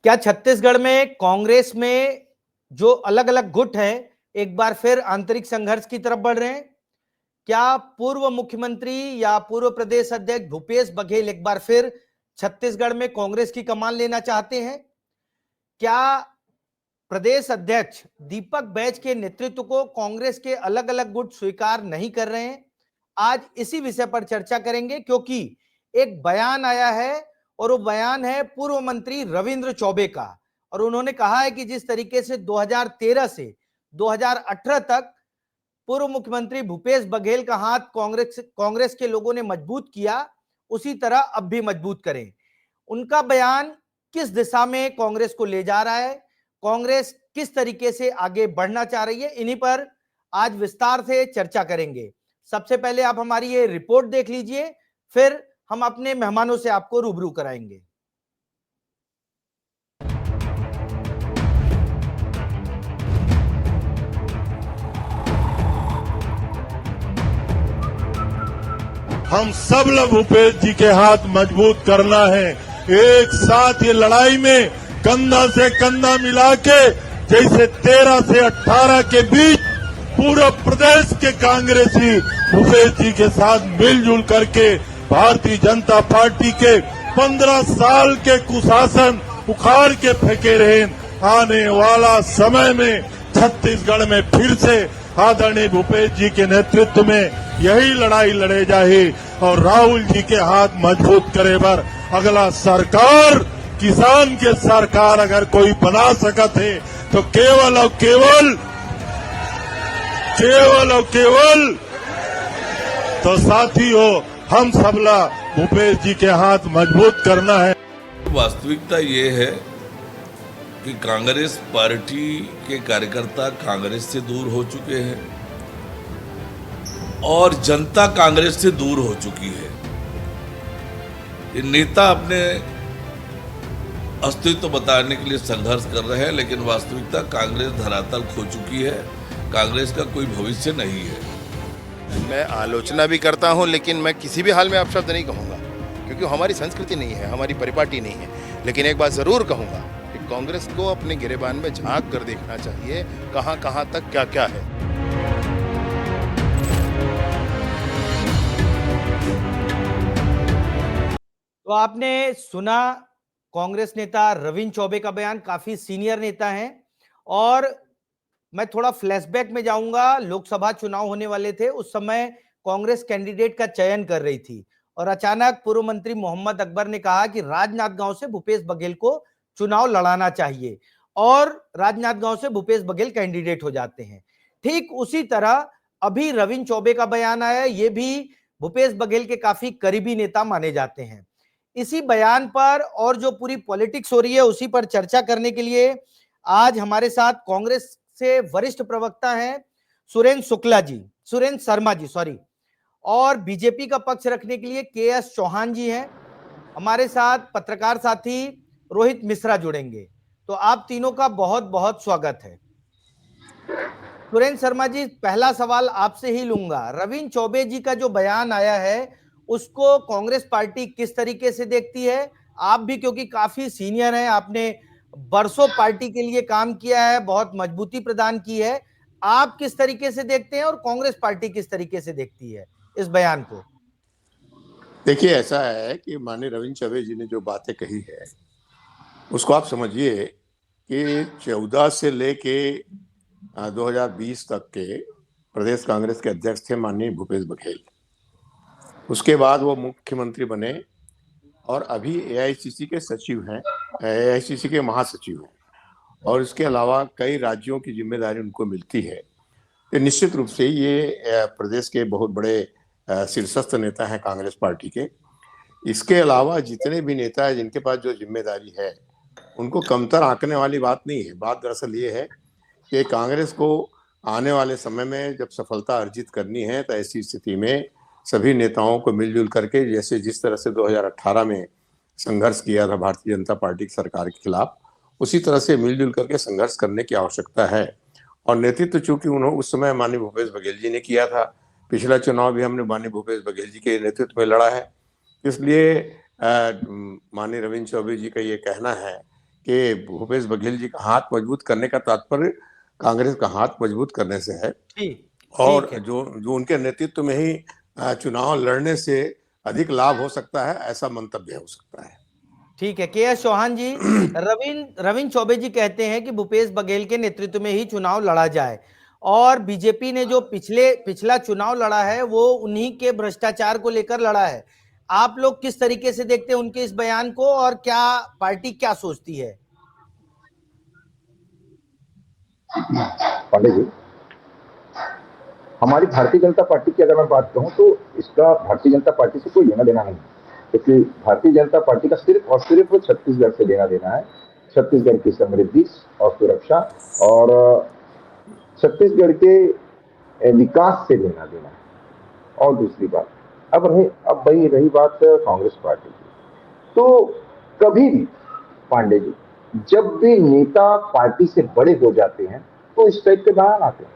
क्या छत्तीसगढ़ में कांग्रेस में जो अलग अलग गुट हैं एक बार फिर आंतरिक संघर्ष की तरफ बढ़ रहे हैं? क्या पूर्व मुख्यमंत्री या पूर्व प्रदेश अध्यक्ष भूपेश बघेल एक बार फिर छत्तीसगढ़ में कांग्रेस की कमान लेना चाहते हैं? क्या प्रदेश अध्यक्ष दीपक बैज के नेतृत्व को कांग्रेस के अलग अलग गुट स्वीकार नहीं कर रहे हैं? आज इसी विषय पर चर्चा करेंगे, क्योंकि एक बयान आया है और वो बयान है पूर्व मंत्री रविंद्र चौबे का। और उन्होंने कहा है कि जिस तरीके से 2013 से 2018 तक पूर्व मुख्यमंत्री भूपेश बघेल का हाथ कांग्रेस के लोगों ने मजबूत किया, उसी तरह अब भी मजबूत करें। उनका बयान किस दिशा में कांग्रेस को ले जा रहा है, कांग्रेस किस तरीके से आगे बढ़ना चाह रही है, इन्हीं पर आज विस्तार से चर्चा करेंगे। सबसे पहले आप हमारी ये रिपोर्ट देख लीजिए, फिर हम अपने मेहमानों से आपको रूबरू कराएंगे। हम सब लोग भूपेश जी के हाथ मजबूत करना है। एक साथ ये लड़ाई में कंधा से कंधा मिला के, जैसे 13 से 18 के बीच पूरा प्रदेश के कांग्रेसी भूपेश जी के साथ मिलजुल करके भारतीय जनता पार्टी के 15 साल के कुशासन उखाड़ के फेंके रहे। आने वाला समय में छत्तीसगढ़ में फिर से आदरणीय भूपेश जी के नेतृत्व में यही लड़ाई लड़े जाए और राहुल जी के हाथ मजबूत करे बर अगला सरकार, किसान के सरकार अगर कोई बना सकत है तो केवल और केवल तो साथियों हम सबला भूपेश जी के हाथ मजबूत करना है। वास्तविकता ये है कि कांग्रेस पार्टी के कार्यकर्ता कांग्रेस से दूर हो चुके हैं और जनता कांग्रेस से दूर हो चुकी है। ये नेता अपने अस्तित्व बताने के लिए संघर्ष कर रहे हैं, लेकिन वास्तविकता कांग्रेस धरातल खो चुकी है। कांग्रेस का कोई भविष्य नहीं है। मैं आलोचना भी करता हूं, लेकिन मैं किसी भी हाल में अपशब्द नहीं कहूंगा, क्योंकि हमारी संस्कृति नहीं है, हमारी परिपाटी नहीं है। लेकिन एक बात जरूर कहूंगा कि कांग्रेस को अपने गिरेबान में झांक कर देखना चाहिए, कहां तक क्या क्या है। तो आपने सुना कांग्रेस नेता रविंद्र चौबे का बयान, काफी सीनियर नेता हैं। और मैं थोड़ा फ्लैशबैक में जाऊंगा, लोकसभा चुनाव होने वाले थे, उस समय कांग्रेस कैंडिडेट का चयन कर रही थी और अचानक पूर्व मंत्री मोहम्मद अकबर ने कहा कि राजनांदगांव से भूपेश बघेल को चुनाव लड़ाना चाहिए और राजनांदगांव से भूपेश बघेल कैंडिडेट हो जाते हैं। ठीक उसी तरह अभी रविंद्र चौबे का बयान आया, ये भी भूपेश बघेल के काफी करीबी नेता माने जाते हैं। इसी बयान पर और जो पूरी पॉलिटिक्स हो रही है उसी पर चर्चा करने के लिए आज हमारे साथ कांग्रेस से वरिष्ठ प्रवक्ता हैं सुरेंद्र शर्मा जी और बीजेपी का पक्ष रखने के लिए केएस चौहान जी हैं। हमारे साथ पत्रकार साथी रोहित मिश्रा जुड़ेंगे। तो आप तीनों का बहुत बहुत स्वागत है। सुरेंद्र शर्मा जी, पहला सवाल आपसे ही लूंगा। रविंद्र चौबे जी का जो बयान आया है उसको कांग्रेस पार्टी किस तरीके से देखती है? आप भी क्योंकि काफी सीनियर हैं, आपने बरसों पार्टी के लिए काम किया है, बहुत मजबूती प्रदान की है, आप किस तरीके से देखते हैं और कांग्रेस पार्टी किस तरीके से देखती है इस बयान को? देखिए, ऐसा है कि माननीय रविंद्र चौबे जी ने जो बातें कही है उसको आप समझिए कि 14 से लेके 2020 तक के प्रदेश कांग्रेस के अध्यक्ष थे माननीय भूपेश बघेल। उसके बाद वो मुख्यमंत्री बने और अभी एआईसीसी के सचिव हैं, एआईसीसी के महासचिव हैं और इसके अलावा कई राज्यों की जिम्मेदारी उनको मिलती है। तो निश्चित रूप से ये प्रदेश के बहुत बड़े शीर्षस्थ नेता हैं कांग्रेस पार्टी के। इसके अलावा जितने भी नेता हैं जिनके पास जो जिम्मेदारी है उनको कमतर आंकने वाली बात नहीं है। बात दरअसल ये है कि कांग्रेस को आने वाले समय में जब सफलता अर्जित करनी है तो ऐसी स्थिति में सभी नेताओं को मिलजुल करके, जैसे जिस तरह से 2018 में संघर्ष किया था भारतीय जनता पार्टी की सरकार के खिलाफ, उसी तरह से मिलजुल करके संघर्ष करने की आवश्यकता है। और नेतृत्व चूंकि उन्होंने उस समय माननीय भूपेश बघेल जी ने किया था, पिछला चुनाव भी हमने माननीय भूपेश बघेल जी के नेतृत्व में लड़ा है, इसलिए माननीय रविंद्र चौबे जी का ये कहना है कि भूपेश बघेल जी का हाथ मजबूत करने का तात्पर्य कांग्रेस का हाथ मजबूत करने से है, जी और ठीक है। जो जो उनके नेतृत्व में ही चुनाव लड़ने से अधिक लाभ हो सकता है, ऐसा मंतव्य हो सकता है। ठीक है, के.एस. चौहान जी, रविंद्र चौबे जी कहते हैं कि भूपेश बघेल के नेतृत्व में ही चुनाव लड़ा जाए, और बीजेपी ने जो पिछला चुनाव लड़ा है वो उन्हीं के भ्रष्टाचार को लेकर लड़ा है। आप लोग किस तरीके से देखते हैं उनके इस बयान को, और क्या पार्टी क्या सोचती है? पांडे जी, हमारी भारतीय जनता पार्टी की अगर मैं बात कहूं तो इसका भारतीय जनता पार्टी से कोई लेना देना नहीं, क्योंकि भारतीय जनता पार्टी का सिर्फ और सिर्फ छत्तीसगढ़ से लेना देना है। छत्तीसगढ़ की समृद्धि और सुरक्षा और छत्तीसगढ़ के विकास से लेना देना है। और दूसरी बात, अब वही रही बात कांग्रेस पार्टी की, तो कभी भी पांडे जी, जब भी नेता पार्टी से बड़े हो जाते हैं तो इस टाइप के बयान आते हैं,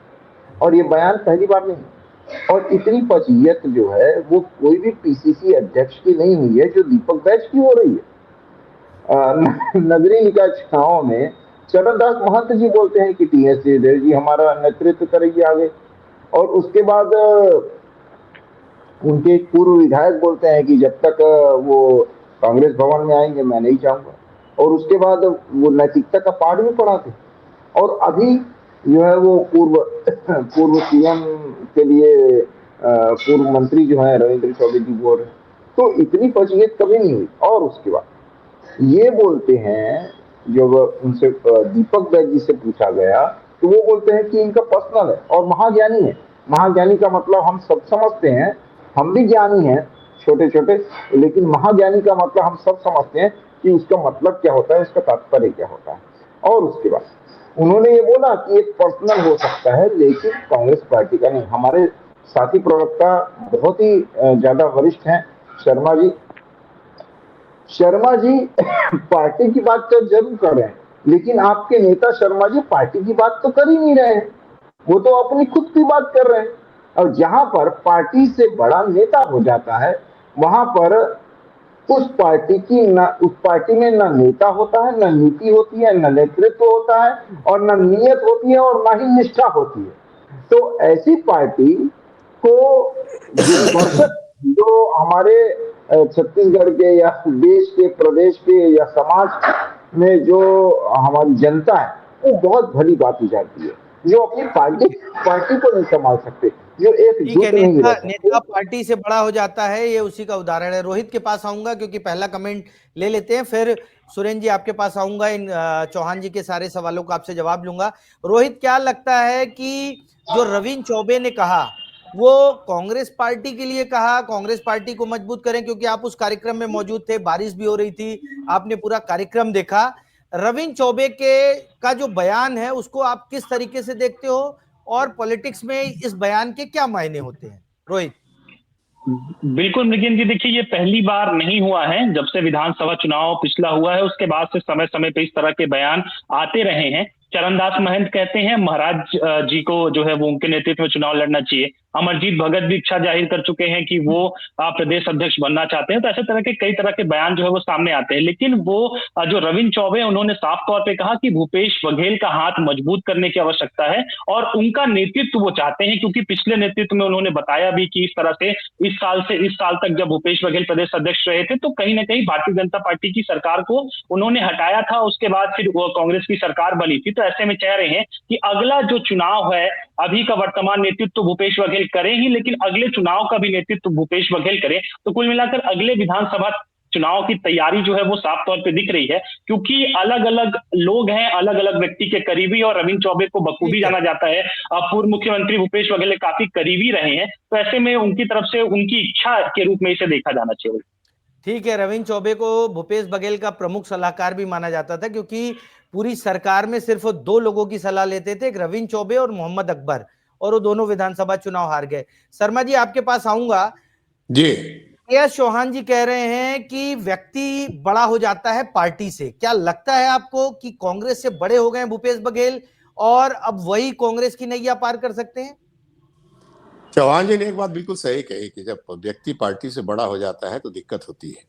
और ये बयान पहली बार नहीं है। और इतनी फजीयत जो है वो कोई भी पीसीसी अध्यक्ष की नहीं हुई है जो दीपक बैच की हो रही है। नगरीय निकाय चुनाव में चरणदास महंत जी बोलते हैं कि टी.एस. जयदेव जी हमारा नेतृत्व करेगी आगे, और उसके बाद उनके पूर्व विधायक बोलते हैं कि जब तक वो कांग्रेस भवन में आएंगे मैं नहीं जाऊंगा, और उसके बाद वो नैतिकता का पाठ भी पढ़ाते। और अभी जो है वो पूर्व सीएम के लिए पूर्व मंत्री जो है रविंद्र चौबे जी बोल रहे हैं, तो इतनी फजीयत कभी नहीं हुई। और उसके बाद ये बोलते हैं, जब उनसे दीपक बैच जी से पूछा गया तो वो बोलते हैं कि इनका पर्सनल है और महाज्ञानी है। महाज्ञानी का मतलब हम सब समझते हैं, हम भी ज्ञानी हैं छोटे छोटे, लेकिन महाज्ञानी का मतलब हम सब समझते हैं कि उसका मतलब क्या होता है, उसका तात्पर्य क्या होता है। और उसके बाद उन्होंने ये बोला कि एक पर्सनल हो सकता है लेकिन कांग्रेस पार्टी का नहीं। हमारे साथी प्रवक्ता बहुत ही ज्यादा वरिष्ठ हैं, शर्मा जी पार्टी की बात तो जरूर कर रहे हैं, लेकिन आपके नेता शर्मा जी पार्टी की बात तो कर ही नहीं रहे हैं, वो तो अपनी खुद की बात कर रहे हैं। और जहां पर पार्टी से बड़ा नेता हो जाता है वहां पर उस पार्टी में ना नेता होता है, ना नीति होती है, ना नेतृत्व होता है, और ना नियत होती है, और ना ही निष्ठा होती है। तो ऐसी पार्टी को जो हमारे छत्तीसगढ़ के या देश के, प्रदेश के या समाज में जो हमारी जनता है वो बहुत भली बात हो जाती है, जो अपनी पार्टी को नहीं संभाल सकते, जो ठीक है, एकजुट नहीं रह नेता सकते। पार्टी से बड़ा हो जाता है, ये उसी का उदाहरण है। रोहित के पास आऊंगा क्योंकि पहला कमेंट ले लेते हैं, फिर सुरेंद्र जी आपके पास आऊंगा, इन चौहान जी के सारे सवालों का आपसे जवाब लूंगा। रोहित, क्या लगता है कि जो रविंद्र चौबे ने कहा वो कांग्रेस पार्टी के लिए कहा, कांग्रेस पार्टी को मजबूत करें, क्योंकि आप उस कार्यक्रम में मौजूद थे, बारिश भी हो रही थी, आपने पूरा कार्यक्रम देखा। रविंद्र चौबे के का जो बयान है उसको आप किस तरीके से देखते हो, और पॉलिटिक्स में इस बयान के क्या मायने होते हैं? रोहित। बिल्कुल मृगेंद्र जी, देखिए ये पहली बार नहीं हुआ है। जब से विधानसभा चुनाव पिछला हुआ है उसके बाद से समय समय पे इस तरह के बयान आते रहे हैं। चरणदास महंत कहते हैं महाराज जी को जो है वो उनके नेतृत्व में चुनाव लड़ना चाहिए। अमरजीत भगत भी इच्छा जाहिर कर चुके हैं कि वो प्रदेश अध्यक्ष बनना चाहते हैं। तो ऐसे तरह के कई तरह के बयान जो है वो सामने आते हैं, लेकिन वो जो रविंद्र चौबे उन्होंने साफ तौर पे कहा कि भूपेश बघेल का हाथ मजबूत करने की आवश्यकता है और उनका नेतृत्व वो चाहते हैं, क्योंकि पिछले नेतृत्व में उन्होंने बताया भी कि इस तरह से इस साल तक जब भूपेश बघेल प्रदेश अध्यक्ष रहे थे तो कहीं ना कहीं भारतीय जनता पार्टी की सरकार को उन्होंने हटाया था, उसके बाद फिर वो कांग्रेस की सरकार बनी थी। तो ऐसे में कह रहे हैं कि अगला जो चुनाव है, अभी का वर्तमान नेतृत्व भूपेश बघेल करें ही, लेकिन अगले चुनाव का भी नेतृत्व भूपेश बघेल करें। तो कुल मिलाकर अगले विधानसभा चुनाव की तैयारी जो है वो साफ तौर पे दिख रही है, क्योंकि अलग अलग लोग हैं, अलग अलग व्यक्ति के करीबी, और रविंद्र चौबे को बखूबी जाना जाता है। पूर्व मुख्यमंत्री भूपेश बघेल काफी करीबी रहे हैं, तो ऐसे में उनकी तरफ से उनकी इच्छा के रूप में इसे देखा जाना चाहिए। ठीक है, रविंद्र चौबे को भूपेश बघेल का प्रमुख सलाहकार भी माना जाता था, क्योंकि पूरी सरकार में सिर्फ 2 लोगों की सलाह लेते थे, एक रविंद्र चौबे और मोहम्मद अकबर, और वो दोनों विधानसभा चुनाव हार गए। शर्मा जी आपके पास आऊंगा जी। के.एस. चौहान जी कह रहे हैं कि व्यक्ति बड़ा हो जाता है पार्टी से। क्या लगता है आपको कि कांग्रेस से बड़े हो गए भूपेश बघेल और अब वही कांग्रेस की नैया पार कर सकते हैं? चौहान जी ने एक बात बिल्कुल सही कही कि जब व्यक्ति पार्टी से बड़ा हो जाता है तो दिक्कत होती है,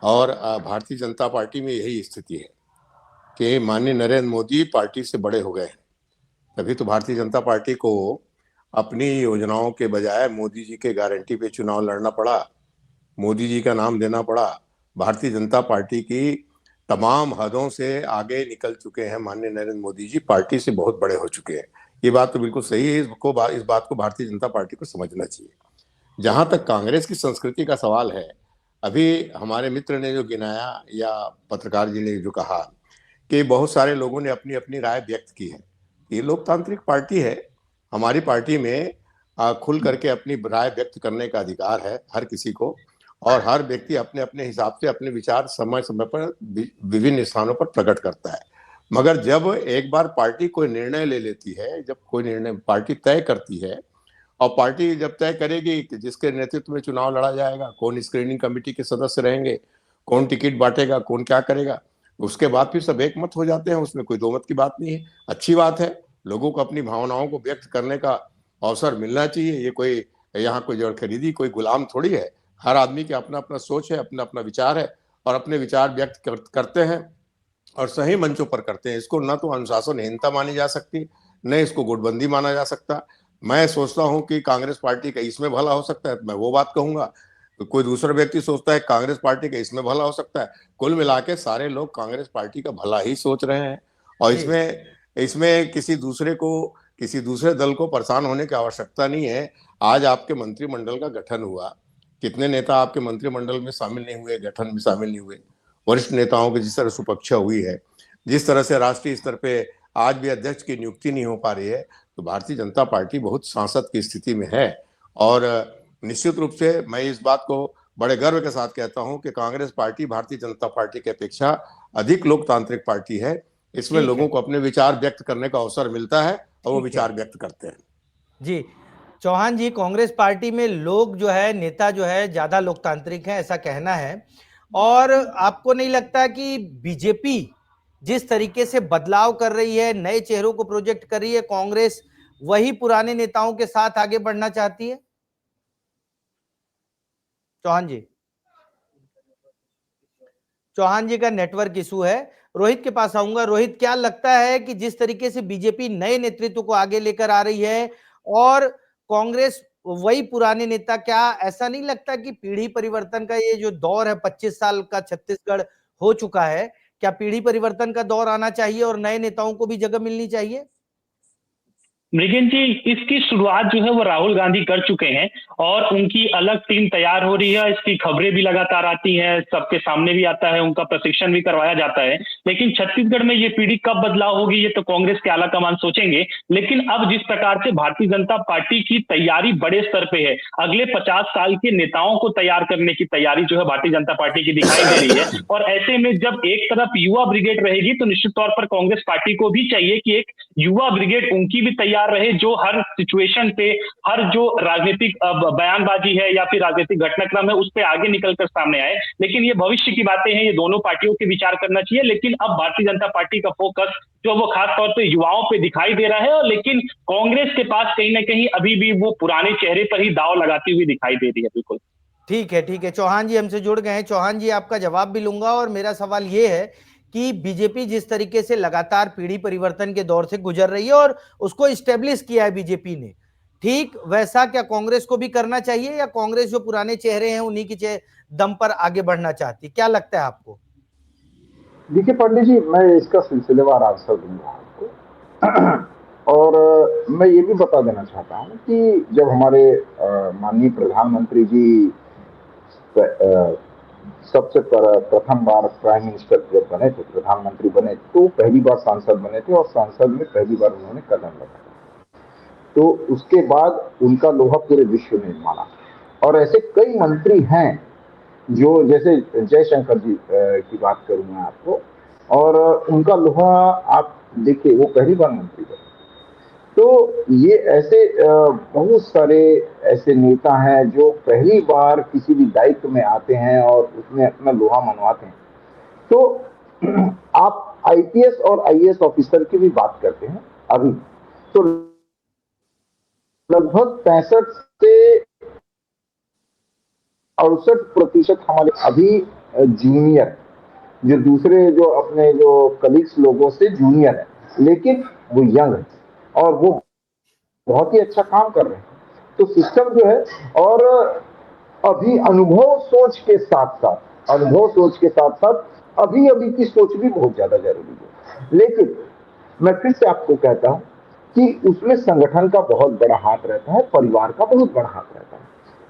और भारतीय जनता पार्टी में यही स्थिति है। कि माननीय नरेंद्र मोदी पार्टी से बड़े हो गए हैं। तभी तो भारतीय जनता पार्टी को अपनी योजनाओं के बजाय मोदी जी के गारंटी पे चुनाव लड़ना पड़ा, मोदी जी का नाम देना पड़ा। भारतीय जनता पार्टी की तमाम हदों से आगे निकल चुके हैं माननीय नरेंद्र मोदी जी, पार्टी से बहुत बड़े हो चुके हैं। ये बात तो बिल्कुल सही है, इस बात को भारतीय जनता पार्टी को समझना चाहिए। जहां तक कांग्रेस की संस्कृति का सवाल है, अभी हमारे मित्र ने जो गिनाया या पत्रकार जी ने जो कहा कि बहुत सारे लोगों ने अपनी अपनी राय व्यक्त की है, ये लोकतांत्रिक पार्टी है। हमारी पार्टी में खुल करके अपनी राय व्यक्त करने का अधिकार है हर किसी को, और हर व्यक्ति अपने अपने हिसाब से अपने विचार समय समय पर विभिन्न स्थानों पर प्रकट करता है। मगर जब एक बार पार्टी कोई निर्णय ले लेती है, जब कोई निर्णय पार्टी तय करती है, और पार्टी जब तय करेगी कि जिसके नेतृत्व में चुनाव लड़ा जाएगा, कौन स्क्रीनिंग कमेटी के सदस्य रहेंगे, कौन टिकट बांटेगा, कौन क्या करेगा, उसके बाद फिर सब एक मत हो जाते हैं। उसमें कोई दो मत की बात नहीं है। अच्छी बात है, लोगों को अपनी भावनाओं को व्यक्त करने का अवसर मिलना चाहिए। ये कोई यहाँ कोई जड़ खरीदी कोई गुलाम थोड़ी है। हर आदमी की अपना अपना सोच है, अपना अपना विचार है, और अपने विचार व्यक्त करते हैं और सही मंचों पर करते हैं। इसको न तो अनुशासनहीनता मानी जा सकती, न इसको गुटबंदी माना जा सकता। मैं सोचता हूं कि कांग्रेस पार्टी का इसमें भला हो सकता है, मैं वो बात कहूंगा। तो कोई दूसरा व्यक्ति सोचता है कांग्रेस पार्टी का इसमें भला हो सकता है। कुल मिला के सारे लोग कांग्रेस पार्टी का भला ही सोच रहे हैं, और जी इसमें किसी दूसरे दल को परेशान होने की आवश्यकता नहीं है। आज आपके मंत्रिमंडल का गठन हुआ, कितने नेता आपके मंत्रिमंडल में शामिल नहीं हुए, गठन में शामिल नहीं हुए। वरिष्ठ नेताओं की जिस तरह सुपक्षा हुई है, जिस तरह से राष्ट्रीय स्तर पे आज भी अध्यक्ष की नियुक्ति नहीं हो पा रही है, तो भारतीय जनता पार्टी बहुत सांसद की स्थिति में है। और निश्चित रूप से मैं इस बात को बड़े गर्व के साथ कहता हूं कि कांग्रेस पार्टी भारतीय जनता पार्टी की अपेक्षा अधिक लोकतांत्रिक पार्टी है। इसमें ठीक लोगों है, को अपने विचार व्यक्त करने का अवसर मिलता है, और वो ठीक है विचार व्यक्त करते हैं। जी। चौहान जी, कांग्रेस पार्टी में लोग जो है, नेता जो है, ज्यादा लोकतांत्रिक है ऐसा कहना है। और आपको नहीं लगता कि बीजेपी जिस तरीके से बदलाव कर रही है, नए चेहरों को प्रोजेक्ट कर रही है, कांग्रेस वही पुराने नेताओं के साथ आगे बढ़ना चाहती है? चौहान जी, चौहान जी का नेटवर्क इशू है। रोहित के पास आऊंगा। रोहित, क्या लगता है कि जिस तरीके से बीजेपी नए नेतृत्व को आगे लेकर आ रही है और कांग्रेस वही पुराने नेता, क्या ऐसा नहीं लगता कि पीढ़ी परिवर्तन का ये जो दौर है, 25 साल का छत्तीसगढ़ हो चुका है, क्या पीढ़ी परिवर्तन का दौर आना चाहिए और नए नेताओं को भी जगह मिलनी चाहिए? मृगेन जी, इसकी शुरुआत जो है वो राहुल गांधी कर चुके हैं और उनकी अलग टीम तैयार हो रही है। इसकी खबरें भी लगातार आती हैं, सबके सामने भी आता है, उनका प्रशिक्षण भी करवाया जाता है। लेकिन छत्तीसगढ़ में ये पीढ़ी कब बदलाव होगी, ये तो कांग्रेस के आला कमान सोचेंगे। लेकिन अब जिस प्रकार से भारतीय जनता पार्टी की तैयारी बड़े स्तर पे है, अगले 50 साल के नेताओं को तैयार करने की तैयारी जो है भारतीय जनता पार्टी की दिखाई दे रही है। और ऐसे में जब एक तरफ युवा ब्रिगेड रहेगी, तो निश्चित तौर पर कांग्रेस पार्टी को भी चाहिए कि एक युवा ब्रिगेड उनकी भी तैयार रहे, जो हर सिचुएशन पे, हर जो राजनीतिक बयानबाजी है या फिर राजनीतिक घटनाक्रम है, उस पे आगे निकलकर सामने आए। लेकिन ये भविष्य की बातें हैं, ये दोनों पार्टियों के विचार करना चाहिए। लेकिन अब भारतीय जनता पार्टी का फोकस जो वो खास तौर पे युवाओं पे दिखाई दे रहा है। और लेकिन कांग्रेस के पास कहीं ना कहीं अभी भी वो पुराने चेहरे पर ही दाव लगाती हुई दिखाई दे रही है। बिल्कुल ठीक है, ठीक है। चौहान जी हमसे जुड़ गए हैं। चौहान जी, आपका जवाब भी लूंगा। और मेरा सवाल ये है कि बीजेपी जिस तरीके से लगातार पीढ़ी परिवर्तन के दौर से गुजर रही है और उसको इस्टेब्लिश किया है बीजेपी ने, ठीक वैसा क्या कांग्रेस को भी करना चाहिए, या कांग्रेस जो पुराने चेहरे हैं उन्हीं के दम पर आगे बढ़ना चाहती? क्या लगता है आपको? देखिए पंडित जी, मैं इसका सिलसिलेवार आंसर दूंगा आपको। और मैं ये भी बता देना चाहता हूँ कि जब हमारे माननीय प्रधानमंत्री जी सबसे प्रथम बार प्राइम मिनिस्टर जब बने थे, प्रधानमंत्री बने, तो पहली बार सांसद बने थे और संसद में पहली बार उन्होंने कदम रखा। तो उसके बाद उनका लोहा पूरे विश्व ने माना। और ऐसे कई मंत्री हैं जो, जैसे जयशंकर जी की बात करूं मैं आपको, और उनका लोहा आप देखिए, वो पहली बार मंत्री बने। तो ये ऐसे बहुत सारे ऐसे नेता हैं जो पहली बार किसी भी दायित्व में आते हैं और उसमें अपना लोहा मनवाते हैं। तो आप आईपीएस और आईएएस ऑफिसर की भी बात करते हैं अभी, तो लगभग 65 से 68% हमारे अभी जूनियर जो दूसरे जो अपने जो कलीग्स लोगों से जूनियर है, लेकिन वो यंग है और वो बहुत ही अच्छा काम कर रहे हैं। तो सिस्टम जो है, और अभी अनुभव सोच के साथ साथ अभी अभी की सोच भी बहुत ज्यादा जरूरी है। लेकिन मैं फिर से आपको कहता हूं कि उसमें संगठन का बहुत बड़ा हाथ रहता है, परिवार का बहुत बड़ा हाथ रहता है।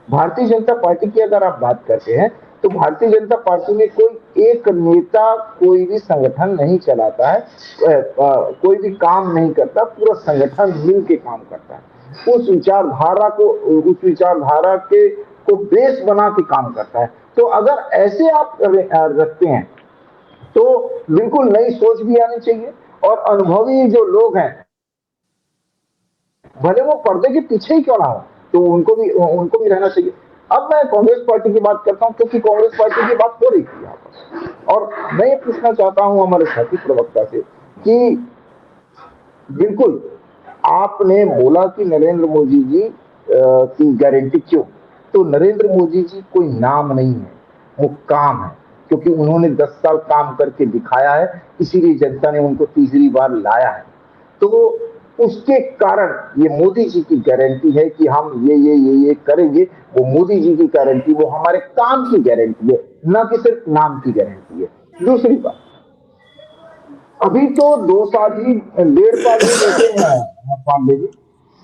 भारतीय जनता पार्टी की अगर आप बात करते हैं तो भारतीय जनता पार्टी में कोई एक नेता कोई भी संगठन नहीं चलाता है, कोई भी काम नहीं करता, पूरा संगठन मिल के काम करता है। उस विचारधारा के को बेस बना के काम करता है। तो अगर ऐसे आप रखते हैं तो बिल्कुल नई सोच भी आनी चाहिए, और अनुभवी जो लोग हैं, भले वो पर्दे के पीछे ही क्यों ना हो, तो उनको भी रहना चाहिए। अब मैं कांग्रेस पार्टी की बात करता हूं, क्योंकि कांग्रेस पार्टी की बात हो रही थी यहाँ पर, और मैं ये पूछना चाहता हूं हमारे साथी प्रवक्ता से कि बिल्कुल आपने बोला कि नरेंद्र मोदी जी की गारंटी क्यों, तो नरेंद्र मोदी जी कोई नाम नहीं है, वो काम है, क्योंकि उन्होंने 10 साल काम करके दिखाया है, इसीलिए जनता ने उनको तीसरी बार लाया है। तो उसके कारण ये मोदी जी की गारंटी है कि हम ये करेंगे। वो मोदी जी की गारंटी, वो हमारे काम की गारंटी है, न कि सिर्फ नाम की गारंटी है। दूसरी बात, अभी तो 2 साल ही 1.5 साल ही देते हैं पांडे जी।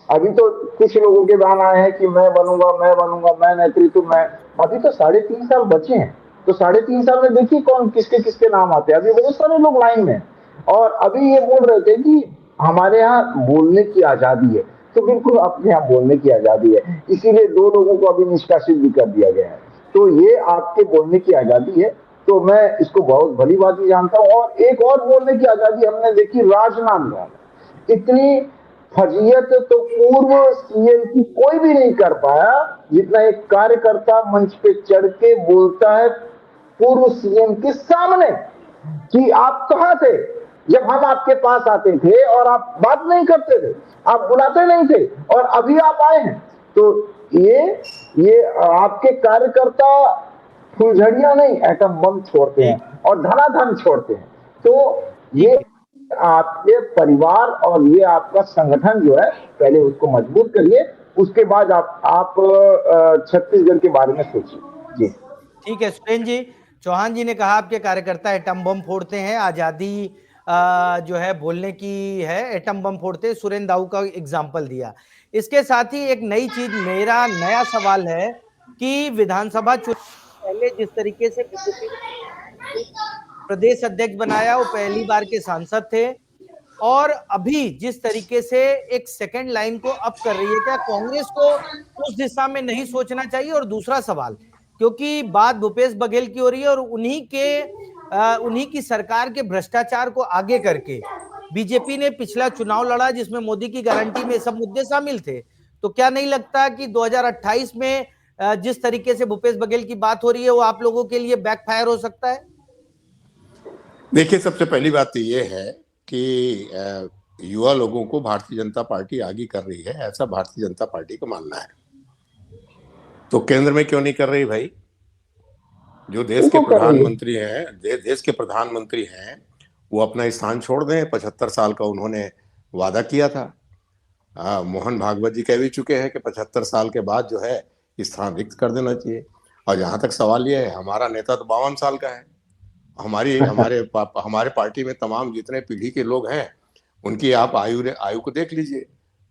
अभी तो कुछ लोगों के बयान आए हैं कि मैं बनूंगा, मैं नेतृत्व में। अभी तो 3.5 साल बचे हैं, तो 3.5 साल में देखिए कौन किसके किसके नाम आते हैं। अभी बहुत सारे लोग लाइन में हैं, और अभी ये बोल रहे थे कि हमारे यहाँ बोलने की आजादी है। तो बिल्कुल अपने यहाँ बोलने की आजादी है, इसीलिए 2 लोगों को अभी निष्कासित भी कर दिया गया है। तो ये आपके बोलने की आजादी है, तो मैं इसको बहुत भली बात ही जानता हूँ। और एक और बोलने की आजादी हमने देखी राजनांदगांव में, इतनी फजीयत तो पूर्व सीएम की कोई भी नहीं कर पाया जितना एक कार्यकर्ता मंच पे चढ़ के बोलता है पूर्व सीएम के सामने कि आप कहां थे जब हम आपके पास आते थे, और आप बात नहीं करते थे, आप बुलाते नहीं थे, और अभी आप आए हैं। तो ये आपके कार्यकर्ता फुलझड़ियां नहीं, एटम बम छोड़ते हैं और धनाधन छोड़ते हैं। तो ये आपके परिवार और ये आपका संगठन जो है, पहले उसको मजबूत करिए, उसके बाद आप छत्तीसगढ़ के बारे में सोचिए। जी ठीक है सुरेंद्र जी। चौहान जी ने कहा आपके कार्यकर्ता एटम बम फोड़ते हैं, आजादी जो है बोलने की है, एटम बम फोड़ते हैं। सुरेंद्र दाऊ का एग्जाम्पल दिया। इसके साथ ही एक नई चीज, मेरा नया सवाल है कि विधानसभा चुनाव पहले जिस तरीके से बीजेपी ने प्रदेश अध्यक्ष बनाया, वो पहली बार के सांसद थे, और अभी जिस तरीके से एक सेकंड लाइन को अप कर रही है, क्या कांग्रेस को उस दिशा में नहीं सोचना चाहिए? और दूसरा सवाल, क्योंकि बात भूपेश बघेल की हो रही है और उन्हीं की सरकार के भ्रष्टाचार को आगे करके बीजेपी ने पिछला चुनाव लड़ा जिसमें मोदी की गारंटी में सब मुद्दे शामिल थे। तो क्या नहीं लगता कि 2028 में जिस तरीके से भूपेश बघेल की बात हो रही है वो आप लोगों के लिए बैकफायर हो सकता है? देखिए, सबसे पहली बात तो ये है कि युवा लोगों को भारतीय जनता पार्टी आगे कर रही है, ऐसा भारतीय जनता पार्टी का मानना है। तो केंद्र में क्यों नहीं कर रही भाई? जो देश के प्रधानमंत्री हैं, देश के प्रधानमंत्री हैं, वो अपना स्थान छोड़ दें। 75 साल का उन्होंने वादा किया था। मोहन भागवत जी कह भी चुके हैं कि 75 साल के बाद जो है स्थान रिक्त कर देना चाहिए। और जहां तक सवाल ये है, हमारा नेता तो 52 साल का है। हमारे पार्टी में तमाम जितने पीढ़ी के लोग हैं, उनकी आप आयु को देख लीजिए।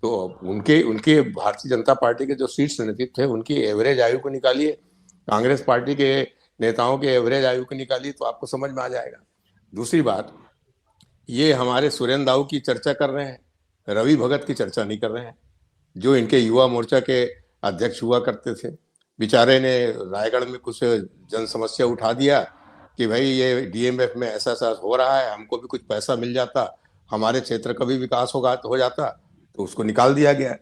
तो उनके भारतीय जनता पार्टी के जो शीर्ष नेतृत्व थे, उनकी एवरेज आयु को निकालिए, कांग्रेस पार्टी के नेताओं के एवरेज आयु को निकालिए, तो आपको समझ में आ जाएगा। दूसरी बात, ये हमारे सुरेंद्र दाऊ की चर्चा कर रहे हैं, रवि भगत की चर्चा नहीं कर रहे हैं, जो इनके युवा मोर्चा के अध्यक्ष हुआ करते थे। बेचारे ने रायगढ़ में कुछ जन समस्या उठा दिया कि भाई ये डीएमएफ में ऐसा ऐसा हो रहा है, हमको भी कुछ पैसा मिल जाता, हमारे क्षेत्र का भी विकास हो जाता, तो उसको निकाल दिया गया।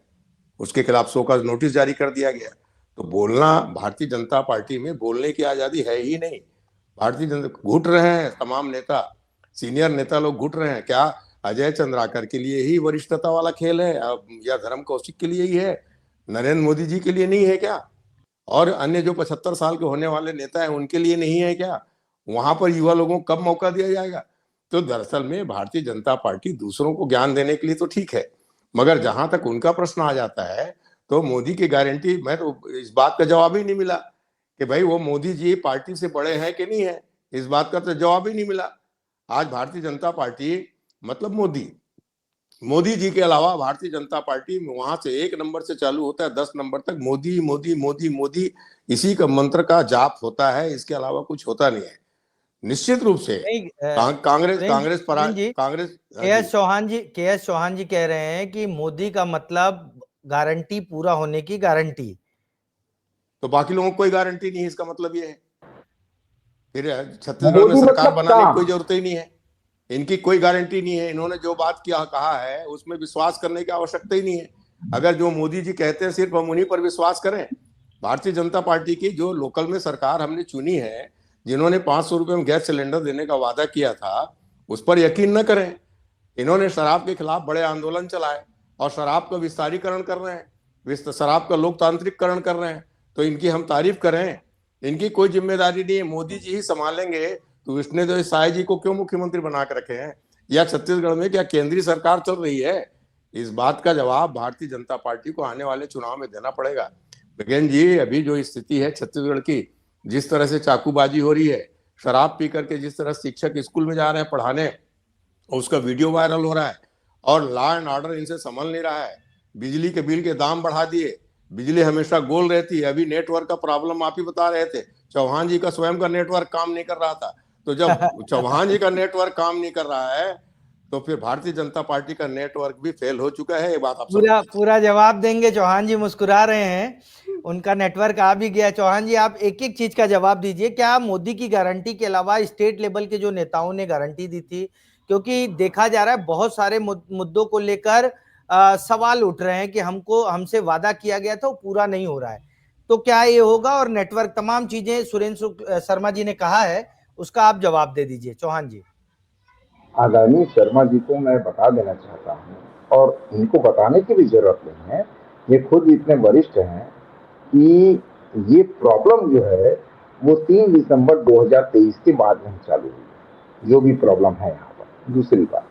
उसके खिलाफ शो का नोटिस जारी कर दिया गया। तो बोलना, भारतीय जनता पार्टी में बोलने की आजादी है ही नहीं। भारतीय जनता घुट रहे हैं, तमाम नेता, सीनियर नेता लोग घुट रहे हैं। क्या अजय चंद्राकर के लिए ही वरिष्ठता वाला खेल है, या धर्म कौशिक के लिए ही है? नरेंद्र मोदी जी के लिए नहीं है क्या? और अन्य जो 75 साल के होने वाले नेता हैं, उनके लिए नहीं है क्या? वहां पर युवा लोगों को कब मौका दिया जाएगा? तो दरअसल में भारतीय जनता पार्टी दूसरों को ज्ञान देने के लिए तो ठीक है, मगर जहां तक उनका प्रश्न आ जाता है तो मोदी की गारंटी, मैं तो इस बात का जवाब ही नहीं मिला कि भाई वो मोदी जी पार्टी से बड़े हैं कि नहीं है, इस बात का तो जवाब ही नहीं मिला। आज भारतीय जनता पार्टी मतलब मोदी जी के अलावा भारतीय जनता पार्टी वहां से 1 नंबर से चालू होता है 10 नंबर तक मोदी मोदी मोदी मोदी, इसी का मंत्र का जाप होता है, इसके अलावा कुछ होता नहीं है। निश्चित रूप से नहीं कांग्रेस जी, कांग्रेस के एस चौहान जी कह रहे हैं कि मोदी का मतलब गारंटी पूरा होने की गारंटी। तो बाकी लोगों को कोई गारंटी नहीं है, इसका मतलब ये है फिर छत्तीसगढ़ में मोदी सरकार मतलब बनाने की काम। कोई जरूरत ही नहीं है, इनकी कोई गारंटी नहीं है, इन्होंने जो बात किया कहा है उसमें विश्वास करने की आवश्यकता ही नहीं है। अगर जो मोदी जी कहते हैं सिर्फ हम उन्हीं पर विश्वास करें। भारतीय जनता पार्टी की जो लोकल में सरकार हमने चुनी है, जिन्होंने 500 रुपए में गैस सिलेंडर देने का वादा किया था, उस पर यकीन न करें। इन्होंने शराब के खिलाफ बड़े आंदोलन चलाए और शराब का विस्तारीकरण कर रहे हैं, शराब का लोकतांत्रिकरण कर रहे हैं, तो इनकी हम तारीफ करें। इनकी कोई जिम्मेदारी नहीं है, मोदी जी ही संभालेंगे। तो विष्णुदेव साय जी को क्यों मुख्यमंत्री बना के रखे हैं, या छत्तीसगढ़ में क्या केंद्रीय सरकार चल रही है? इस बात का जवाब भारतीय जनता पार्टी को आने वाले चुनाव में देना पड़ेगा। विज्ञान जी, अभी जो स्थिति है छत्तीसगढ़ की, जिस तरह से चाकूबाजी हो रही है, शराब पी करके जिस तरह शिक्षक स्कूल में जा रहे हैं पढ़ाने, उसका वीडियो वायरल हो रहा है, और लॉ एंड ऑर्डर इनसे संभल नहीं रहा है। बिजली के बिल के दाम बढ़ा दिए, बिजली हमेशा गोल रहती है। अभी नेटवर्क का प्रॉब्लम आप ही बता रहे थे, चौहान जी का स्वयं का नेटवर्क काम नहीं कर रहा था। तो जब चौहान जी का नेटवर्क काम नहीं कर रहा है, तो फिर भारतीय जनता पार्टी का नेटवर्क भी फेल हो चुका है। ये बात आप पूरा जवाब देंगे। चौहान जी मुस्कुरा रहे हैं, उनका नेटवर्क आ भी गया। चौहान जी, आप एक एक चीज का जवाब दीजिए। क्या मोदी की गारंटी के अलावा स्टेट लेवल के जो नेताओं ने गारंटी दी थी, क्योंकि देखा जा रहा है बहुत सारे मुद्दों को लेकर सवाल उठ रहे हैं कि हमसे वादा किया गया था वो पूरा नहीं हो रहा है, तो क्या ये होगा? और नेटवर्क, तमाम चीजें सुरेंद्र शर्मा जी ने कहा है, उसका आप जवाब दे दीजिए चौहान जी। आदरणीय शर्मा जी को मैं बता देना चाहता हूँ, और इनको बताने की भी जरूरत नहीं है, ये खुद इतने वरिष्ठ हैं कि ये प्रॉब्लम जो है वो 3 दिसंबर 2023 के बाद में चालू हुई, जो भी प्रॉब्लम है यहाँ पर। दूसरी बात,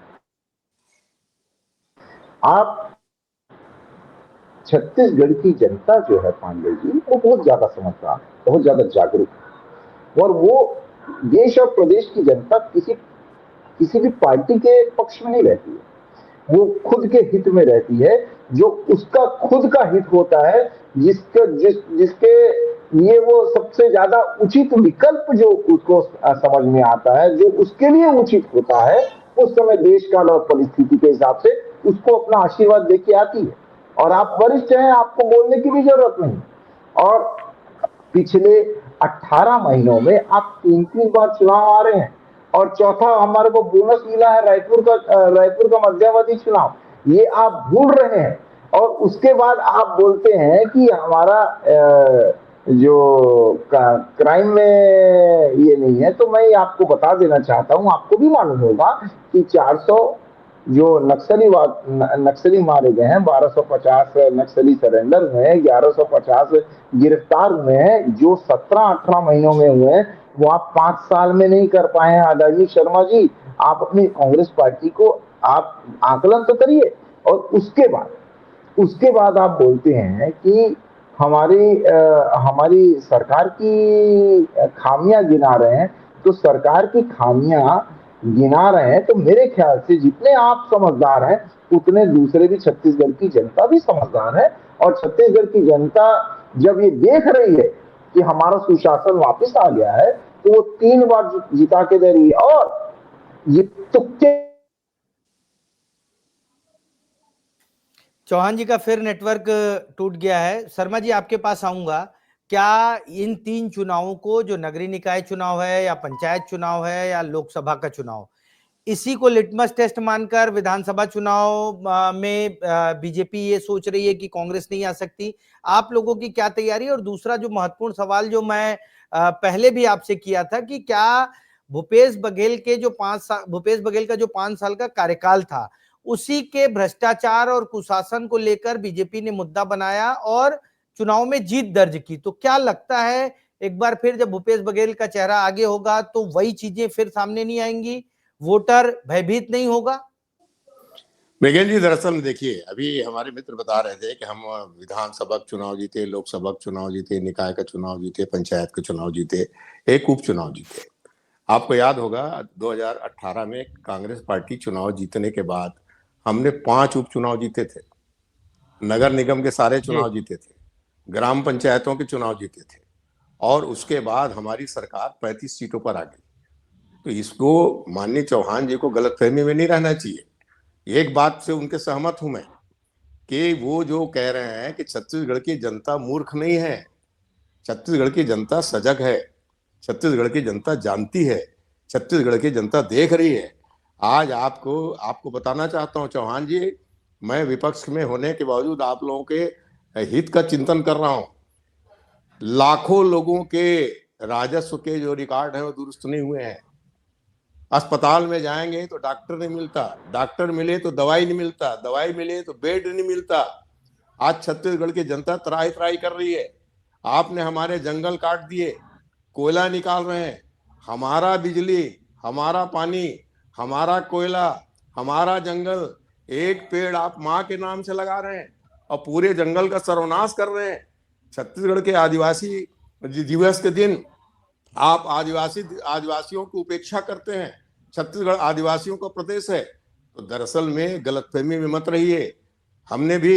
आप छत्तीसगढ़ की जनता जो है पांडे जी, वो बहुत ज्यादा समझदार है, बहुत ज्यादा जागरूक है, और वो देश और प्रदेश की जनता किसी भी पार्टी के पक्ष में नहीं रहती है, वो खुद के हित में रहती है, जो उसका खुद का हित होता है, जिसके लिए वो सबसे ज्यादा उचित विकल्प जो उसको समझ में आता है, जो उसके लिए उचित होता है, उस समय देश काल और परिस्थिति के हिसाब से उसको अपना आशीर्वाद देके आती है। और आप वरिष्ठ हैं, आपको बोलने की भी जरूरत नहीं। और पिछले 18 महीनों में आप 3 बार चुनाव आ रहे हैं, और चौथा हमारे को बोनस मिला है रायपुर का मध्यावधि चुनाव, ये आप भूल रहे हैं। और उसके बाद आप बोलते हैं कि हमारा जो क्राइम में ये नहीं है। तो मैं आपको बता देना चाहता हूं, आपको भी मालूम होगा कि 400 जो नक्सली मारे गए हैं, 1250 नक्सली सरेंडर हुए हैं, 1150 गिरफ्तार हुए हैं, जो 17-18 महीनों में हुए हैं, वो आप 5 साल में नहीं कर पाए हैं। आदरणीय शर्मा जी, आप अपनी कांग्रेस पार्टी को आप आकलन तो करिए। और उसके बाद आप बोलते हैं कि हमारी सरकार की खामियां गिना रहे हैं। तो सरकार की खामियां गिना रहे हैं, तो मेरे ख्याल से जितने आप समझदार हैं, उतने दूसरे भी छत्तीसगढ़ की जनता भी समझदार है। और छत्तीसगढ़ की जनता जब ये देख रही है कि हमारा सुशासन वापस आ गया है, तो वो 3 बार जिता के दे रही है। और ये तुक्के। चौहान जी का फिर नेटवर्क टूट गया है। शर्मा जी, आपके पास आऊंगा। क्या इन 3 चुनावों को, जो नगरीय निकाय चुनाव है या पंचायत चुनाव है या लोकसभा का चुनाव, इसी को लिटमस टेस्ट मानकर विधानसभा चुनाव में बीजेपी ये सोच रही है कि कांग्रेस नहीं आ सकती? आप लोगों की क्या तैयारी? और दूसरा जो महत्वपूर्ण सवाल जो मैं पहले भी आपसे किया था, कि क्या भूपेश बघेल का जो 5 साल का कार्यकाल था, उसी के भ्रष्टाचार और कुशासन को लेकर बीजेपी ने मुद्दा बनाया और चुनाव में जीत दर्ज की, तो क्या लगता है एक बार फिर जब भूपेश बघेल का चेहरा आगे होगा तो वही चीजें फिर सामने नहीं आएंगी, वोटर भयभीत नहीं होगा? मृगेल जी, दरअसल देखिए, अभी हमारे मित्र बता रहे थे कि हम विधानसभा चुनाव जीते, लोकसभा चुनाव जीते, निकाय का चुनाव जीते, पंचायत का चुनाव जीते, एक उपचुनाव जीते। आपको याद होगा 2018 में कांग्रेस पार्टी चुनाव जीतने के बाद हमने 5 उपचुनाव जीते थे, नगर निगम के सारे चुनाव जीते थे, ग्राम पंचायतों के चुनाव जीते थे, और उसके बाद हमारी सरकार 35 सीटों पर आ गई। तो इसको माननीय चौहान जी को गलतफहमी में नहीं रहना चाहिए। एक बात से उनके सहमत हूं मैं कि वो जो कह रहे हैं कि छत्तीसगढ़ की जनता मूर्ख नहीं है, छत्तीसगढ़ की जनता सजग है, छत्तीसगढ़ की जनता जानती है, छत्तीसगढ़ की जनता देख रही है। आज आपको बताना चाहता हूं चौहान जी, मैं विपक्ष में होने के बावजूद आप लोगों के हित का चिंतन कर रहा हूं। लाखों लोगों के राजस्व के जो रिकॉर्ड हैं वो दुरुस्त नहीं हुए हैं। अस्पताल में जाएंगे तो डॉक्टर नहीं मिलता, डॉक्टर मिले तो दवाई नहीं मिलता, दवाई मिले तो बेड नहीं मिलता। आज छत्तीसगढ़ की जनता त्राही त्राही कर रही है। आपने हमारे जंगल काट दिए, कोयला निकाल रहे हैं, हमारा बिजली, हमारा पानी, हमारा कोयला, हमारा जंगल, एक पेड़ आप माँ के नाम से लगा रहे हैं और पूरे जंगल का सर्वनाश कर रहे हैं। छत्तीसगढ़ के आदिवासी दिवस के दिन आप आदिवासियों की उपेक्षा करते हैं। छत्तीसगढ़ आदिवासियों का प्रदेश है। तो दरअसल में गलतफहमी में मत रहिए। हमने भी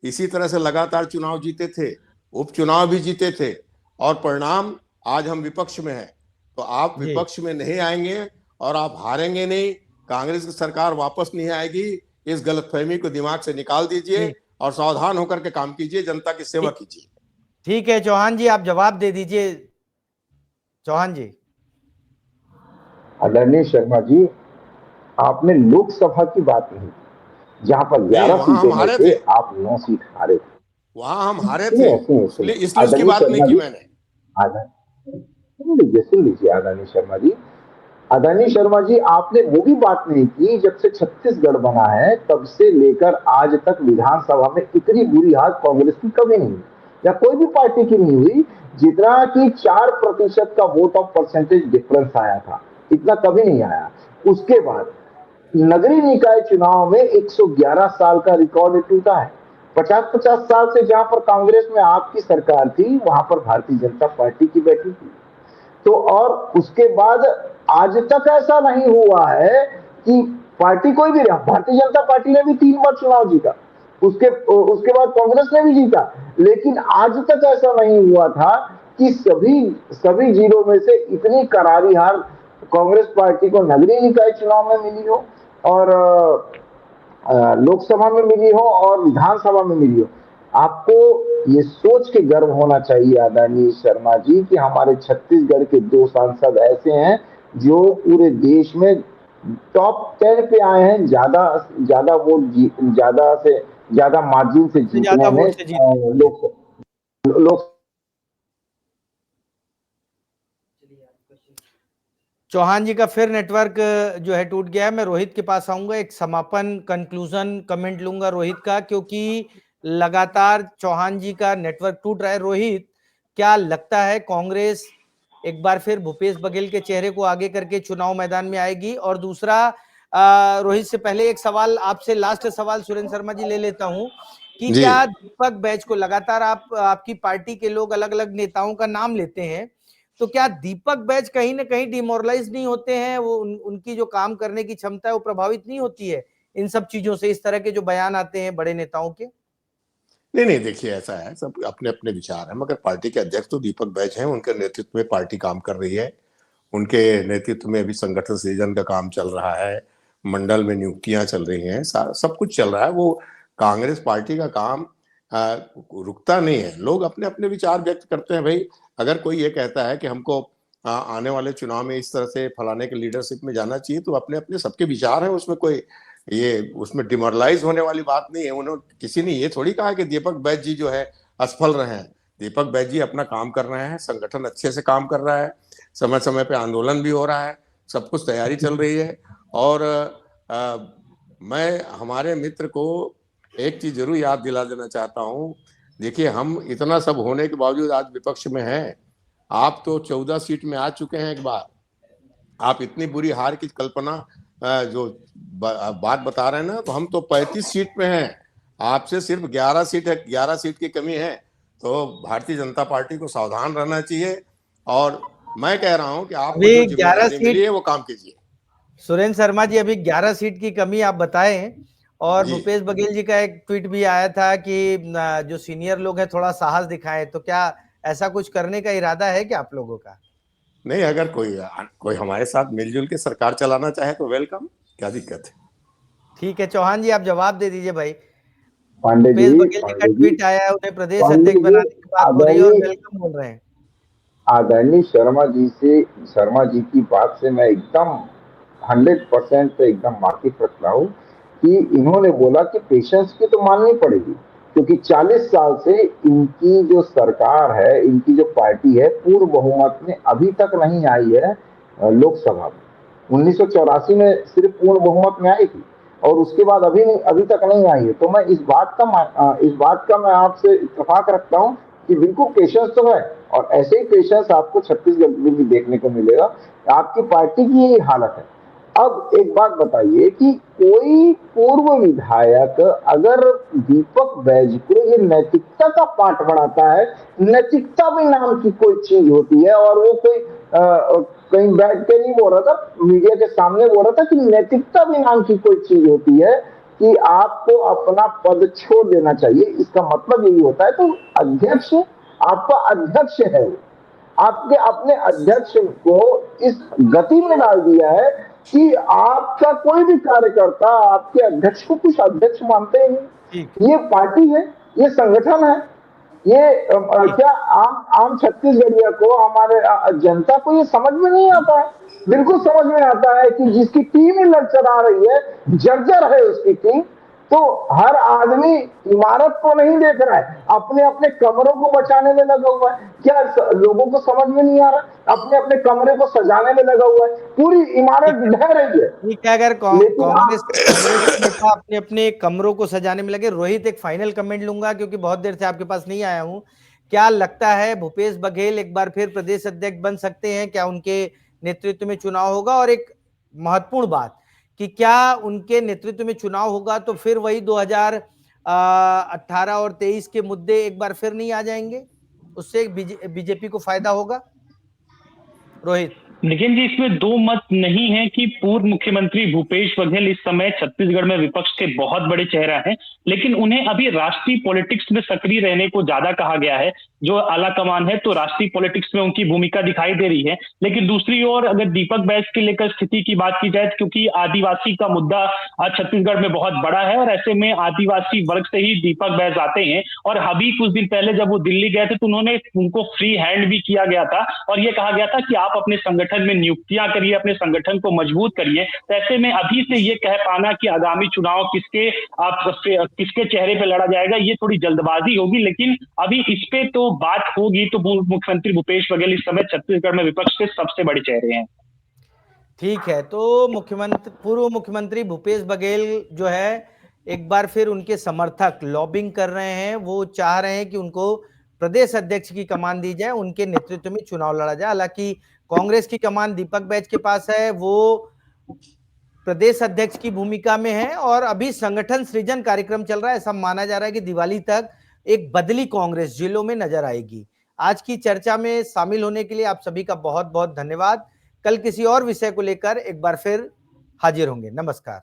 इसी तरह से लगातार चुनाव जीते थे, उपचुनाव भी जीते थे, और परिणाम आज हम विपक्ष में हैं। तो आप विपक्ष में नहीं आएंगे और आप हारेंगे नहीं, कांग्रेस की सरकार वापस नहीं आएगी। इस गलतफहमी को दिमाग से निकाल दीजिए और सावधान होकर के काम कीजिए, जनता की सेवा कीजिए। ठीक है चौहान जी, आप जवाब दे दीजिए। चौहान जी। आदरणीय शर्मा जी, आपने लोकसभा की बात नहीं, जहां पर 11 सीटों में से आप 9 सीट हारे थे। वहां हम हारे थे, इसलिए उसकी बात नहीं की मैंने। सुन लीजिए आदरणीय शर्मा जी, आदरणीय शर्मा जी, आपने वो भी बात नहीं की, जब से छत्तीसगढ़ बना है तब से लेकर आज तक विधानसभा में इतनी बुरी हालत कांग्रेस की कभी नहीं हुई या कोई भी पार्टी की नहीं हुई, जितना कि 4% का वोट ऑफ परसेंटेज डिफरेंस आया था, इतना कभी नहीं आया। उसके बाद नगरीय निकाय चुनाव में 111 साल का रिकॉर्ड टूटा है। 50-50 साल से जहां पर कांग्रेस में आपकी सरकार थी, वहां पर भारतीय जनता पार्टी की बैठी थी। तो और उसके बाद आज तक ऐसा नहीं हुआ है कि पार्टी कोई भी रहा, भारतीय जनता पार्टी ने भी 3 बार चुनाव जीता, उसके बाद कांग्रेस ने भी जीता, लेकिन आज तक ऐसा नहीं हुआ था कि सभी जिलों में से इतनी करारी हार कांग्रेस पार्टी को नगरीय निकाय चुनाव में मिली हो और लोकसभा में मिली हो और विधानसभा में मिली हो। आपको ये सोच के गर्व होना चाहिए आदरणीय शर्मा जी कि हमारे छत्तीसगढ़ के 2 सांसद ऐसे हैं जो पूरे देश में टॉप 10 पे आए हैं, ज्यादा वोट ज्यादा मार्जिन से जीतने में। लोक चौहान जी का फिर नेटवर्क जो है टूट गया है। मैं रोहित के पास आऊंगा, एक समापन कंक्लूजन कमेंट लूंगा रोहित का, क्योंकि लगातार चौहान जी का नेटवर्क टूट रहा है। रोहित, क्या लगता है कांग्रेस एक बार फिर भूपेश बघेल के चेहरे को आगे करके चुनाव मैदान में आएगी? और दूसरा, रोहित से पहले एक सवाल आपसे, लास्ट सवाल सुरेंद्र शर्मा जी ले लेता हूं कि क्या दीपक बैच को लगातार आपकी पार्टी के लोग अलग अलग नेताओं का नाम लेते हैं, तो क्या दीपक बैच कहीं ना कहीं डिमोरलाइज नहीं होते हैं? वो उनकी जो काम करने की क्षमता है वो प्रभावित नहीं होती है इन सब चीजों से, इस तरह के जो बयान आते हैं बड़े नेताओं के? नहीं, देखिए ऐसा है, सब अपने अपने विचार हैं, मगर पार्टी के अध्यक्ष तो दीपक बैच हैं, उनके नेतृत्व में पार्टी काम कर रही है। उनके नेतृत्व में अभी संगठन सृजन का काम चल रहा है, मंडल में नियुक्तियां चल रही हैं, सब कुछ चल रहा है। वो कांग्रेस पार्टी का काम रुकता नहीं है। लोग अपने अपने विचार व्यक्त करते हैं। भाई, अगर कोई ये कहता है कि हमको आने वाले चुनाव में इस तरह से फलाने के लीडरशिप में जाना चाहिए, तो अपने अपने सबके विचार हैं, उसमें डिमोरलाइज होने वाली बात नहीं है। उन्होंने किसी ने ये थोड़ी कहा कि दीपक बैच जी जो है असफल रहे हैं। दीपक बैच जी अपना काम कर रहे हैं, संगठन अच्छे से काम कर रहा है, समय समय पे आंदोलन भी हो रहा है, सब कुछ तैयारी चल रही है। और मैं हमारे मित्र को एक चीज जरूर याद दिला देना चाहता हूँ। देखिए, हम इतना सब होने के बावजूद आज विपक्ष में हैं, आप तो 14 सीट में आ चुके हैं एक बार। आप इतनी बुरी हार की कल्पना जो बात बता रहे हैं ना, तो हम तो 35 सीट पे हैं, आपसे सिर्फ 11 सीट है, 11 सीट की कमी है। तो भारतीय जनता पार्टी को सावधान रहना चाहिए। और मैं कह रहा हूं कि आपको अभी जो 11 जिम्मेदारी मिली सीट, है वो काम कीजिए। सुरेंद्र शर्मा जी, अभी 11 सीट की कमी आप बताएं। और जी भूपेश बघेल जी का एक ट्वीट भी आया था कि जो सीनियर लोग हैं थोड़ा साहस दिखाएं, तो क्या ऐसा कुछ करने का इरादा है क्या आप लोगों का? नहीं, अगर कोई हमारे साथ मिलजुल के सरकार चलाना चाहे तो वेलकम, क्या दिक्कत है। ठीक है, चौहान जी आप जवाब दे दीजिए भाई। पांडे भूपेश जी, बघेल जी का ट्वीट आया है, उन्हें प्रदेश पांडे अध्यक्ष जी, बनाने की बात हो रही है और आदरणीय वेलकम बोल रहे हैं। आदरणीय शर्मा जी की बात से मैं एकदम 100% एकदम वाकिफ रखता हूँ कि इन्होंने बोला कि पेशेंस की तो माननी पड़ेगी, क्योंकि 40 साल से इनकी जो सरकार है, इनकी जो पार्टी है, पूर्ण बहुमत में अभी तक नहीं आई है लोकसभा में। 1984 में सिर्फ पूर्ण बहुमत में आई थी, और उसके बाद अभी तक नहीं आई है। तो मैं इस बात का मैं आपसे इत्तेफाक रखता हूँ कि बिल्कुल पेशेंस तो है, और ऐसे ही पेशेंस आपको छत्तीसगढ़ में भी देखने को मिलेगा। आपकी पार्टी की यही हालत है। अब एक बात बताइए कि कोई पूर्व विधायक अगर दीपक बैज को ये नैतिकता का पाठ पढ़ाता है, नैतिकता भी नाम की कोई चीज होती है, और वो कोई कहीं बैठ के नहीं बोल रहा था, मीडिया के सामने बोल रहा था कि नैतिकता भी नाम की कोई चीज होती है कि आपको अपना पद छोड़ देना चाहिए। इसका मतलब यही होता है। तो अध्यक्ष आपका अध्यक्ष है, आपके अपने अध्यक्ष को इस गति में डाल दिया है कि आपका कोई भी कार्यकर्ता आपके अध्यक्ष को कुछ अध्यक्ष मानते ही नहीं। ये पार्टी है, ये संगठन है, ये क्या आम छत्तीसगढ़िया को, हमारे जनता को ये समझ में नहीं आता है। बिल्कुल समझ में आता है कि जिसकी टीम ही लड़चड़ा रही है, जर्जर है उसकी टीम, तो हर आदमी इमारत को नहीं देख रहा है, अपने अपने कमरों को बचाने में लगा हुआ है। क्या लोगों को समझ में नहीं आ रहा? अपने अपने कमरे को सजाने में लगा हुआ है, पूरी इमारत ढह रही है। ठीक है, अगर लेकिन कांग्रेस के नेता अपने अपने कमरों को सजाने में लगे। रोहित, एक फाइनल कमेंट लूंगा क्योंकि बहुत देर से आपके पास नहीं आया हूं। क्या लगता है भूपेश बघेल एक बार फिर प्रदेश अध्यक्ष बन सकते हैं? क्या उनके नेतृत्व में चुनाव होगा? और एक महत्वपूर्ण बात कि क्या उनके नेतृत्व में चुनाव होगा तो फिर वही 2018 और 23 के मुद्दे एक बार फिर नहीं आ जाएंगे? उससे बीजेपी को फायदा होगा? रोहित। लेकिन जी, इसमें दो मत नहीं है कि पूर्व मुख्यमंत्री भूपेश बघेल इस समय छत्तीसगढ़ में विपक्ष के बहुत बड़े चेहरा हैं, लेकिन उन्हें अभी राष्ट्रीय पॉलिटिक्स में सक्रिय रहने को ज्यादा कहा गया है। जो आला कमान है, तो राष्ट्रीय पॉलिटिक्स में उनकी भूमिका दिखाई दे रही है। लेकिन दूसरी ओर अगर दीपक बैज के लेकर स्थिति की बात की जाए, क्योंकि आदिवासी का मुद्दा आज छत्तीसगढ़ में बहुत बड़ा है, और ऐसे में आदिवासी वर्ग से ही दीपक बैज आते हैं। और अभी कुछ दिन पहले जब वो दिल्ली गए थे तो उनको फ्री हैंड भी किया गया था, और ये कहा गया था कि आप अपने संगठन में नियुक्तियां करिए, अपने संगठन को मजबूत करिए। तो ऐसे में अभी से ये कह पाना कि आगामी चुनाव किसके चेहरे पे लड़ा जाएगा, ये थोड़ी जल्दबाजी होगी। लेकिन अभी इस पे तो बात होगी। तो मुख्यमंत्री भूपेश बघेल इस समय छत्तीसगढ़ में विपक्ष के सबसे बड़े चेहरे हैं। ठीक है, तो पूर्व मुख्यमंत्री भूपेश बघेल जो है, एक बार फिर उनके समर्थक लॉबिंग कर रहे हैं। वो चाह रहे हैं कि उनको प्रदेश अध्यक्ष की कमान दी जाए, उनके नेतृत्व में चुनाव लड़ा जाए। हालांकि कांग्रेस की कमान दीपक बैज के पास है, वो प्रदेश अध्यक्ष की भूमिका में है और अभी संगठन सृजन कार्यक्रम चल रहा है। ऐसा माना जा रहा है कि दिवाली तक एक बदली कांग्रेस जिलों में नजर आएगी। आज की चर्चा में शामिल होने के लिए आप सभी का बहुत बहुत धन्यवाद। कल किसी और विषय को लेकर एक बार फिर हाजिर होंगे। नमस्कार।